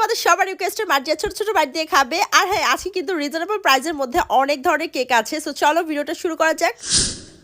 তোমাদের সবার রিকোয়েস্টে মার্জিয়া ছোট ছোট বাইট দিয়ে খাবে। আর হ্যাঁ, আজকে কিন্তু রিজনেবল প্রাইসের মধ্যে অনেক ধরনের কেক আছে। সো চলো ভিডিওটা শুরু করা যাক।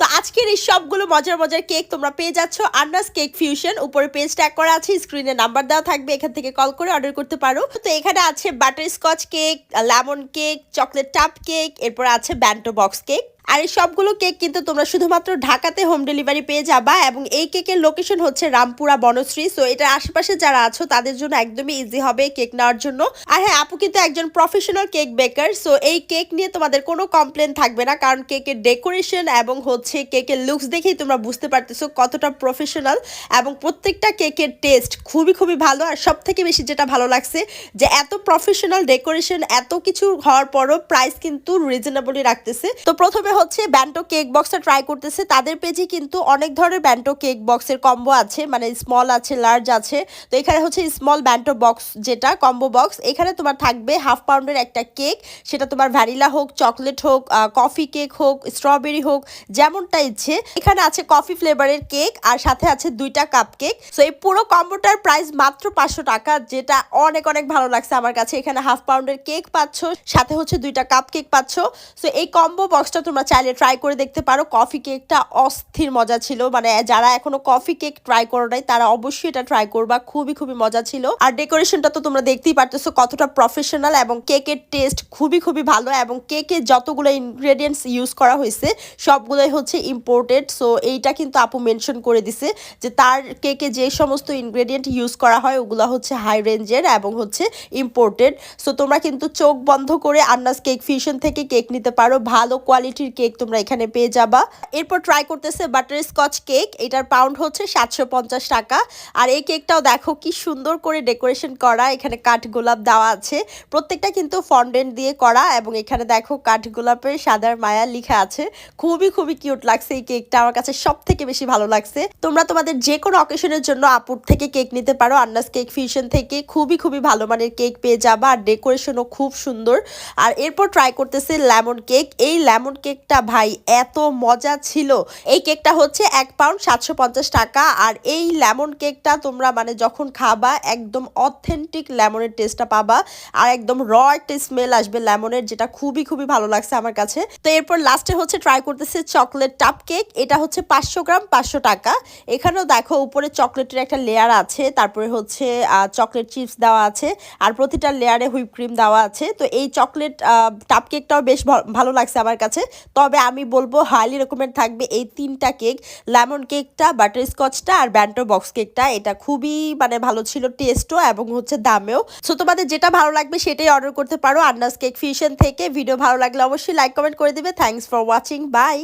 তো আজকের এই সবগুলো মজার মজার কেক তোমরা পেয়ে যাচ্ছ আন্নাস কেক ফিউশন। উপরে পেজ ট্যাগ করা আছে, স্ক্রিনে নাম্বার দেওয়া থাকবে, এখান থেকে কল করে অর্ডার করতে পারো। তো এখানে আছে butter Scotch cake, lemon cake, chocolate টাপ কেক, এরপর আছে ব্যান্টো বক্স কেক। আর এই সবগুলো কেক কিন্তু তোমরা শুধুমাত্র ঢাকাতে হোম ডেলিভারি পেয়ে যাবা। এবং এই কেকের লোকেশন হচ্ছে রামপুরা বনশ্রী। সো এটার আশেপাশে যারা আছো তাদের জন্য একদমই ইজি হবে কেক নেওয়ার জন্য। আর হ্যাঁ, আপু কিন্তু একজন প্রফেশনাল কেক বেকার। সো এই কেক নিয়ে তোমাদের কোনো কমপ্লেন থাকবে না, কারণ কেকের ডেকোরেশন এবং হচ্ছে কেকের লুকস দেখেই তোমরা বুঝতে পারতেছো কতটা প্রফেশনাল। এবং প্রত্যেকটা কেকের টেস্ট খুবই খুবই ভালো। আর সব থেকে বেশি যেটা ভালো লাগছে যে এত প্রফেশনাল ডেকোরেশন, এত কিছু হওয়ার পরও প্রাইস কিন্তু রিজনেবলি রাখতেছে। তো প্রথমে হচ্ছে ব্যান্টো কেক বক্সটা ট্রাই করতেছে। তাদের পেজে কিন্তু অনেক ধরনের ব্যান্টো কেক বক্সের কম্বো আছে, মানে স্মল আছে, লার্জ আছে। তো এখানে হচ্ছে স্মল ব্যান্টো বক্স, যেটা কম্বো বক্স, এখানে তোমার থাকবে হাফ পাউন্ডের একটা কেক। সেটা তোমার ভ্যানিলা হোক, চকলেট হোক, কফি কেক হোক, স্ট্রবেরি হোক, যেমনটা ইচ্ছে। এখানে আছে কফি ফ্লেভারের কেক, আর সাথে আছে 2টা কাপ কেক। সো এই পুরো কম্বোটার প্রাইস মাত্র 500 টাকা, যেটা অনেক অনেক ভালো লাগছে আমার কাছে। এখানে হাফ পাউন্ডের কেক পাচ্ছ, সাথে হচ্ছে 2টা কাপ কেক পাচ্ছ। সো এই কম্বো বক্সটা তোমরা চাইলে ট্রাই করে দেখতে পারো। কফি কেকটা অস্থির মজা ছিল, মানে যারা এখনো কফি কেক ট্রাই করো নাই তারা অবশ্যই এটা ট্রাই করবা, খুবই খুবই মজা ছিল। আর ডেকোরেশনটা তো তোমরা দেখতেই পারতেছো কতটা প্রফেশনাল, এবং কেকের টেস্ট খুবই খুবই ভালো। এবং কেকে যতগুলো ইনগ্রেডিয়েন্টস ইউজ করা হয়েছে সবগুলোই হচ্ছে ইম্পোর্টেড। সো এইটা কিন্তু আপু মেনশন করে দিছে যে তার কেকে যে সমস্ত ইনগ্রেডিয়েন্ট ইউজ করা হয় ওগুলো হচ্ছে হাই রেঞ্জের এবং হচ্ছে ইম্পোর্টেড। সো তোমরা কিন্তু চোখ বন্ধ করে আন্নাস কেক ফিউশন থেকে কেক নিতে পারো। ভালো কোয়ালিটির কেক তোমরা এখানে পেয়ে যাবা। এরপর ট্রাই করতেছে বাটার স্কচ কেক। এটার পাউন্ড হচ্ছে 750 টাকা। আর এই কেকটাও দেখো কি সুন্দর করে ডেকোরেশন করা, এখানে কাঠ গোলাপ দেওয়া আছে। প্রত্যেকটা কিন্তু ফন্ডেন্ট দিয়ে করা, এবং এখানে দেখো কাঠ গোলাপের সাদার মায়া লেখা আছে। খুবই খুবই কিউট লাগছে এই কেকটা, আমার কাছে সব থেকে বেশি ভালো লাগছে। তোমরা তোমাদের যে কোনো অকেশনের জন্য আপুর থেকে কেক নিতে পারো আন্নাস কেক ফিউশন থেকে। খুবই খুবই ভালো মানের কেক পেয়ে যাবা, আর ডেকোরেশনও খুব সুন্দর। আর এরপর ট্রাই করতেছে লেমন কেক। এই লেমন কেকটা ভাই এত মজা ছিল। এই কেকটা হচ্ছে 1 পাউন্ড 750 টাকা। আর এই লেমন কেকটা তোমরা মানে যখন খাবা একদম অথেন্টিক লেমনের টেস্টটা পাবা, আর একদম র একটা স্মেল আসবে লেমনের, যেটা খুবই খুবই ভালো লাগছে আমার কাছে। তো এরপর লাস্টে হচ্ছে ট্রাই করতেছে চকলেট টাপ কেক। এটা হচ্ছে 500 গ্রাম 500 টাকা। এখানেও দেখো উপরে চকলেটের একটা লেয়ার আছে, তারপরে হচ্ছে চকলেট চিপস দেওয়া আছে, আর প্রতিটা লেয়ারে হুইপ ক্রিম দেওয়া আছে। তো এই চকলেট টাপ কেকটাও বেশ ভালো লাগছে আমার কাছে। তবে আমি বলবো হাইলি রেকমেন্ড থাকবে এই 3টা কেক, লেমন কেকটা, বাটার স্কচটা, আর ব্যান্টো বক্স কেকটা। এটা খুবই মানে ভালো ছিল টেস্টও এবং হচ্ছে দামেও। সো তোমাদের যেটা ভালো লাগবে সেটাই অর্ডার করতে পারো আন্নাস কেক ফিউশন থেকে। ভিডিও ভালো লাগলে অবশ্যই লাইক কমেন্ট করে দিবে। Thanks for watching, by.